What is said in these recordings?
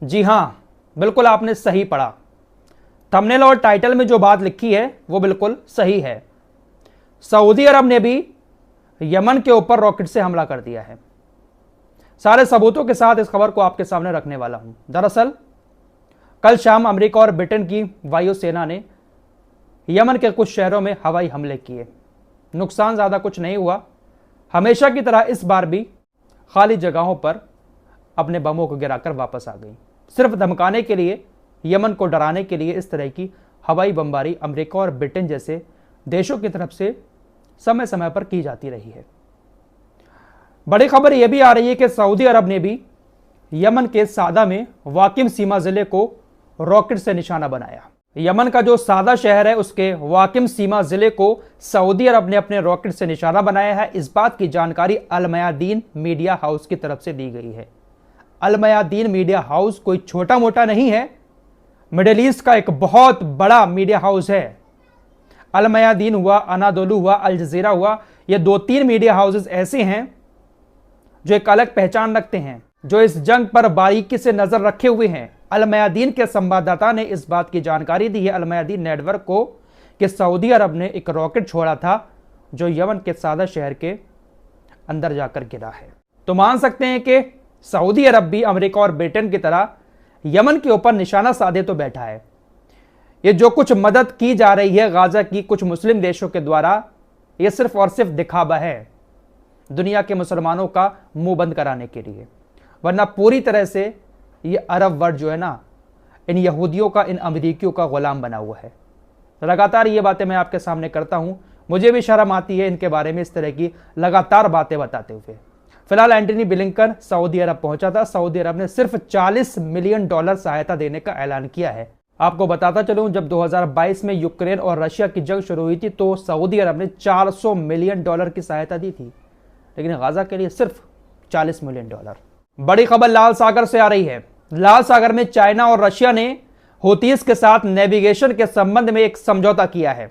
जी हां, बिल्कुल आपने सही पढ़ा। थंबनेल और टाइटल में जो बात लिखी है वो बिल्कुल सही है। सऊदी अरब ने भी यमन के ऊपर रॉकेट से हमला कर दिया है। सारे सबूतों के साथ इस खबर को आपके सामने रखने वाला हूं। दरअसल कल शाम अमेरिका और ब्रिटेन की वायुसेना ने यमन के कुछ शहरों में हवाई हमले किए। नुकसान ज्यादा कुछ नहीं हुआ। हमेशा की तरह इस बार भी खाली जगहों पर अपने बमों को गिराकर वापस आ गई। सिर्फ धमकाने के लिए, यमन को डराने के लिए इस तरह की हवाई बमबारी अमेरिका और ब्रिटेन जैसे देशों की तरफ से समय समय पर की जाती रही है। बड़ी खबर यह भी आ रही है कि सऊदी अरब ने भी यमन के सादा में वाकिम सीमा जिले को रॉकेट से निशाना बनाया। यमन का जो सादा शहर है उसके वाकिम सीमा जिले को सऊदी अरब ने अपने रॉकेट से निशाना बनाया है। इस बात की जानकारी अल मयादीन मीडिया हाउस की तरफ से दी गई है। अल मयादीन मीडिया हाउस कोई छोटा मोटा नहीं है, मिडिल ईस्ट का एक बहुत बड़ा मीडिया हाउस है। अल मयादीन हुआ, अनादोलू हुआ, अल जजीरा हुआ, ये 2-3 मीडिया हाउसेस ऐसे हैं जो एक अलग पहचान रखते हैं, जो इस जंग पर बारीकी से नजर रखे हुए हैं। अल मयादीन के संवाददाता ने इस बात की जानकारी दी है अल मयादीन नेटवर्क को कि सऊदी अरब ने एक रॉकेट छोड़ा था जो यमन के सादा शहर के अंदर जाकर गिरा है। तो मान सकते हैं कि सऊदी अरब भी अमेरिका और ब्रिटेन की तरह यमन के ऊपर निशाना साधे तो बैठा है। ये जो कुछ मदद की जा रही है गाजा की कुछ मुस्लिम देशों के द्वारा, यह सिर्फ और सिर्फ दिखावा है दुनिया के मुसलमानों का मुंह बंद कराने के लिए, वरना पूरी तरह से ये अरब वर्ल्ड जो है ना, इन यहूदियों का, इन अमेरिकियों का गुलाम बना हुआ है। लगातार ये बातें मैं आपके सामने करता हूं, मुझे भी शर्म आती है इनके बारे में इस तरह की लगातार बातें बताते हुए। फिलहाल एंटनी ब्लिंकन सऊदी अरब पहुंचा था। सऊदी अरब ने सिर्फ $40 मिलियन सहायता देने का ऐलान किया है। आपको बताता चलूं, जब 2022 में यूक्रेन और रशिया की जंग शुरू हुई थी तो सऊदी अरब ने $400 मिलियन की सहायता दी थी, लेकिन गाजा के लिए सिर्फ $40 मिलियन। बड़ी खबर लाल सागर से आ रही है। लाल सागर में चाइना और रशिया ने हूतीस के साथ नेविगेशन के संबंध में एक समझौता किया है।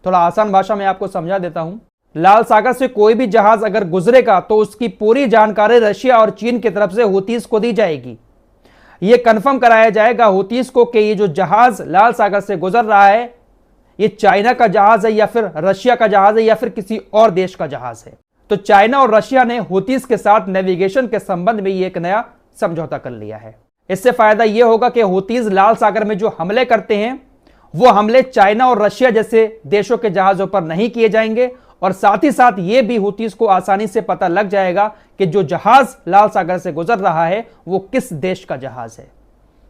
थोड़ा आसान भाषा में आपको समझा देता हूं। लाल सागर से कोई भी जहाज अगर गुजरेगा तो उसकी पूरी जानकारी रशिया और चीन की तरफ से हूतीस को दी जाएगी। यह कंफर्म कराया जाएगा हूतीस को कि ये जो जहाज लाल सागर से गुजर रहा है ये चाइना का जहाज है या फिर रशिया का जहाज है या फिर किसी और देश का जहाज है। तो चाइना और रशिया ने हूतीस के साथ नेविगेशन के संबंध में ये एक नया समझौता कर लिया है। इससे फायदा यह होगा कि हूतीस लाल सागर में जो हमले करते हैं वो हमले चाइना और रशिया जैसे देशों के जहाजों पर नहीं किए जाएंगे, और साथ ही साथ ये भी हूतीस को आसानी से पता लग जाएगा कि जो जहाज लाल सागर से गुजर रहा है वो किस देश का जहाज है।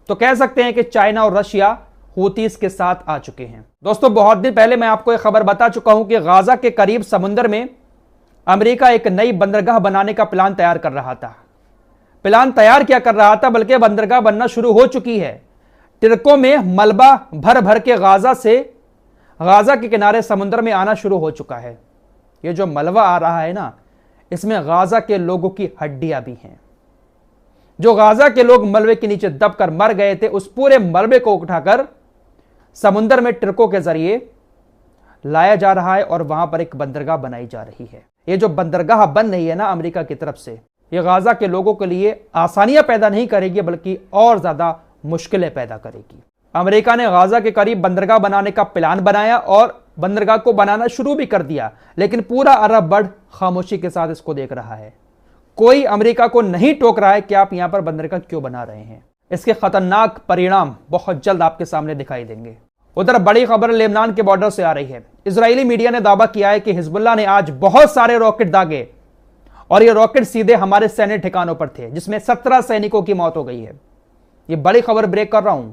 तो कह सकते हैं कि चाइना और रशिया हूतीस के साथ आ चुके हैं। दोस्तों, बहुत दिन पहले मैं आपको एक खबर बता चुका हूं कि गाजा के करीब समुद्र में अमेरिका एक नई बंदरगाह बनाने का प्लान तैयार कर रहा था। प्लान तैयार क्या कर रहा था, बल्कि बंदरगाह बनना शुरू हो चुकी है। ट्रकों में मलबा भर भर के गाजा के किनारे समुद्र में आना शुरू हो चुका है। ये जो मलबा आ रहा है ना, इसमें गाजा के लोगों की हड्डियां भी हैं। जो गाजा के लोग मलबे के नीचे दबकर मर गए थे, उस पूरे मलबे को उठाकर समुद्र में ट्रकों के जरिए लाया जा रहा है और वहां पर एक बंदरगाह बनाई जा रही है। ये जो बंदरगाह बन रही है ना अमेरिका की तरफ से, ये गाजा के लोगों के लिए आसानियां पैदा नहीं करेगी बल्कि और ज्यादा मुश्किलें पैदा करेगी। अमेरिका ने गाजा के करीब बंदरगाह बनाने का प्लान बनाया और बंदरगाह को बनाना शुरू भी कर दिया, लेकिन पूरा अरब वर्ल्ड खामोशी के साथ इसको देख रहा है। कोई अमेरिका को नहीं टोक रहा है कि आप यहां पर बंदरगाह क्यों बना रहे हैं। इसके खतरनाक परिणाम बहुत जल्द आपके सामने दिखाई देंगे। उधर बड़ी खबर लेबनान के बॉर्डर से आ रही है। इजरायली मीडिया ने दावा किया है कि हिजबुल्लाह ने आज बहुत सारे रॉकेट दागे और ये रॉकेट सीधे हमारे सैन्य ठिकानों पर थे, जिसमें 17 सैनिकों की मौत हो गई है। ये बड़ी खबर ब्रेक कर रहा हूं।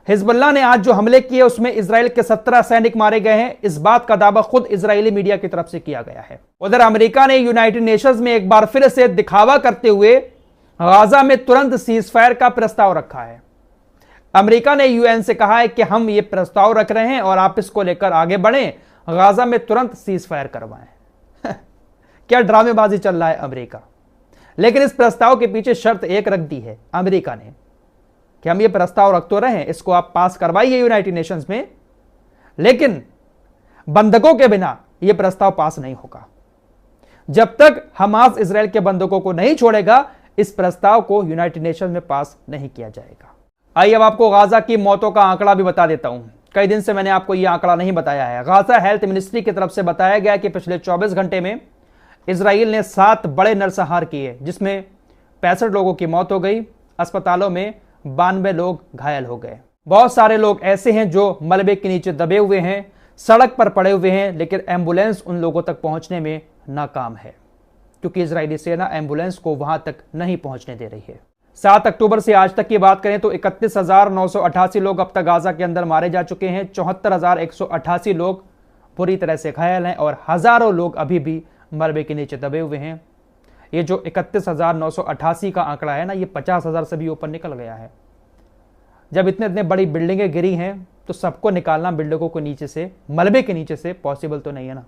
हिजबुल्लाह ने आज जो हमले किए उसमें इजराइल के 17 सैनिक मारे गए हैं। इस बात का दावा खुद इजरायली मीडिया की तरफ से किया गया है। उधर अमेरिका ने यूनाइटेड नेशंस में एक बार फिर से दिखावा करते हुए गाजा में तुरंत सीजफायर का प्रस्ताव रखा है। अमेरिका ने यूएन से कहा है कि हम ये प्रस्ताव रख रहे हैं और आप इसको लेकर आगे बढ़ें, गाजा में तुरंत सीजफायर करवाएं। क्या ड्रामेबाजी चल रहा है अमेरिका। लेकिन इस प्रस्ताव के पीछे शर्त एक रख दी है अमेरिका ने कि हम ये प्रस्ताव रख तो रहे हैं, इसको आप पास करवाइए यूनाइटेड नेशंस में, लेकिन बंधकों के बिना यह प्रस्ताव पास नहीं होगा। जब तक हमास इजराइल के बंधकों को नहीं छोड़ेगा, इस प्रस्ताव को यूनाइटेड नेशन में पास नहीं किया जाएगा। आइए अब आपको गाजा की मौतों का आंकड़ा भी बता देता हूं। कई दिन से मैंने आपको यह आंकड़ा नहीं बताया है। गाजा हेल्थ मिनिस्ट्री की तरफ से बताया गया कि पिछले 24 घंटे में इजराइल ने 7 बड़े नरसंहार किए, जिसमें 65 लोगों की मौत हो गई। अस्पतालों में 92 लोग घायल हो गए। बहुत सारे लोग ऐसे हैं जो मलबे के नीचे दबे हुए हैं, सड़क पर पड़े हुए हैं, लेकिन एम्बुलेंस उन लोगों तक पहुंचने में नाकाम है, क्योंकि इजरायली सेना एम्बुलेंस को वहां तक नहीं पहुंचने दे रही है। 7 अक्टूबर से आज तक की बात करें तो 31,988 लोग अब तक गाजा के अंदर मारे जा चुके हैं। 74,188 लोग पूरी तरह से घायल हैं और हजारों लोग अभी भी मलबे के नीचे दबे हुए हैं। ये जो 31,988 का आंकड़ा है ना, ये 50,000 से भी ऊपर निकल गया है। जब इतने इतने बड़ी बिल्डिंगें गिरी हैं तो सबको निकालना बिल्डिंगों को नीचे से, मलबे के नीचे से पॉसिबल तो नहीं है ना।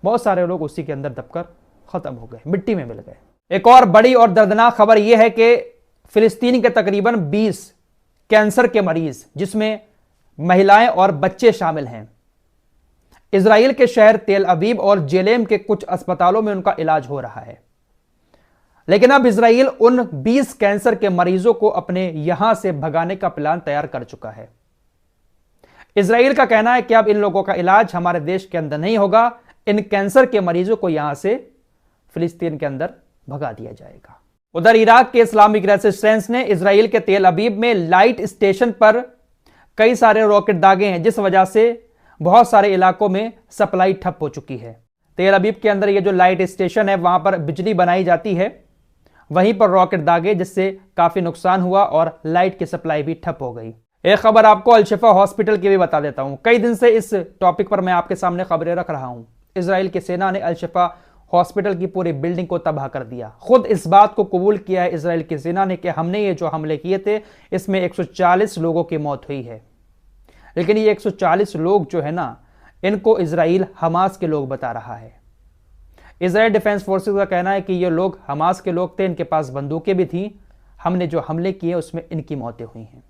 बहुत सारे लोग उसी के अंदर दबकर खत्म हो गए, मिट्टी में मिल गए। एक और बड़ी और दर्दनाक खबर यह है कि फिलिस्तीन के तकरीबन 20 कैंसर के मरीज, जिसमें महिलाएं और बच्चे शामिल हैं, इजराइल के शहर तेल अवीव और जेलेम के कुछ अस्पतालों में उनका इलाज हो रहा है। लेकिन अब इजराइल उन 20 कैंसर के मरीजों को अपने यहां से भगाने का प्लान तैयार कर चुका है। इजराइल का कहना है कि अब इन लोगों का इलाज हमारे देश के अंदर नहीं होगा, इन कैंसर के मरीजों को यहां से फिलिस्तीन के अंदर भगा दिया जाएगा। उधर इराक के इस्लामिक रेजिस्टेंस ने इजराइल के तेल अवीव में लाइट स्टेशन पर कई सारे रॉकेट दागे हैं, जिस वजह से बहुत सारे इलाकों में सप्लाई ठप हो चुकी है। तेल अवीव के अंदर ये जो लाइट स्टेशन है, वहां पर बिजली बनाई जाती है, वहीं पर रॉकेट दागे, जिससे काफी नुकसान हुआ और लाइट की सप्लाई भी ठप हो गई। एक खबर आपको अल-शिफा हॉस्पिटल की भी बता देता हूं। कई दिन से इस टॉपिक पर मैं आपके सामने खबरें रख रहा हूं। इजराइल की सेना ने अल-शिफा हॉस्पिटल की पूरी बिल्डिंग को तबाह कर दिया। खुद इस बात को कबूल किया है इजराइल की सेना ने कि हमने ये जो हमले किए थे, इसमें 140 लोगों की मौत हुई है। लेकिन ये 140 लोग जो है ना, इनको इजराइल हमास के लोग बता रहा है। इजराइल डिफेंस फोर्सेस का कहना है कि ये लोग हमास के लोग थे, इनके पास बंदूकें भी थी, हमने जो हमले किए उसमें इनकी मौतें हुई हैं।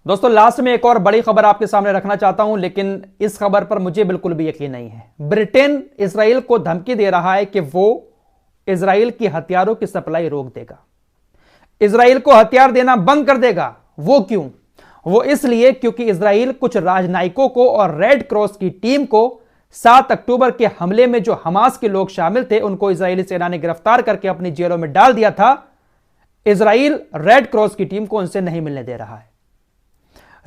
दोस्तों, लास्ट में एक और बड़ी खबर आपके सामने रखना चाहता हूं, लेकिन इस खबर पर मुझे बिल्कुल भी यकीन नहीं है। ब्रिटेन इजराइल को धमकी दे रहा है कि वो इजराइल की हथियारों की सप्लाई रोक देगा, इजराइल को हथियार देना बंद कर देगा। वो क्यों? वो इसलिए क्योंकि इजराइल कुछ राजनयिकों को और रेड क्रॉस की टीम को 7 अक्टूबर के हमले में जो हमास के लोग शामिल थे, उनको इजरायली सेना ने गिरफ्तार करके अपनी जेलों में डाल दिया था। इजराइल रेड क्रॉस की टीम को उनसे नहीं मिलने दे रहा है।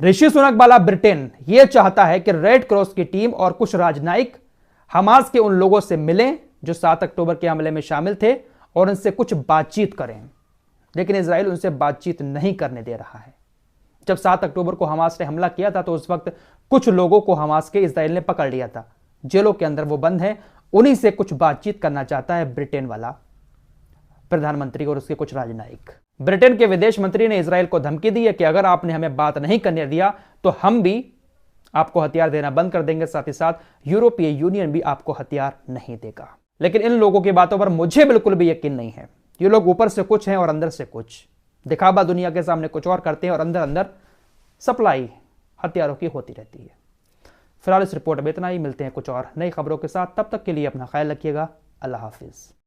ऋषि सुनक वाला ब्रिटेन यह चाहता है कि रेड क्रॉस की टीम और कुछ राजनयिक हमास के उन लोगों से मिलें जो 7 अक्टूबर के हमले में शामिल थे और उनसे कुछ बातचीत करें, लेकिन इजराइल उनसे बातचीत नहीं करने दे रहा है। जब 7 अक्टूबर को हमास ने हमला किया था तो उस वक्त कुछ लोगों को हमास के इजराइल ने पकड़ लिया था, जेलों के अंदर वो बंद हैं। उन्हीं से कुछ बातचीत करना चाहता है ब्रिटेन वाला प्रधानमंत्री और उसके कुछ राजनयिक। ब्रिटेन के विदेश मंत्री ने इजराइल को धमकी दी है कि अगर आपने हमें बात नहीं करने दिया तो हम भी आपको हथियार देना बंद कर देंगे, साथ ही साथ यूरोपीय यूनियन भी आपको हथियार नहीं देगा। लेकिन इन लोगों की बातों पर मुझे बिल्कुल भी यकीन नहीं है। ये लोग ऊपर से कुछ हैं और अंदर से कुछ, दिखावा दुनिया के सामने कुछ और करते हैं और अंदर अंदर सप्लाई हथियारों की होती रहती है। फिलहाल इस रिपोर्ट में इतना ही। मिलते हैं कुछ और नई खबरों के साथ, तब तक के लिए अपना ख्याल रखिएगा। अल्लाह हाफिज।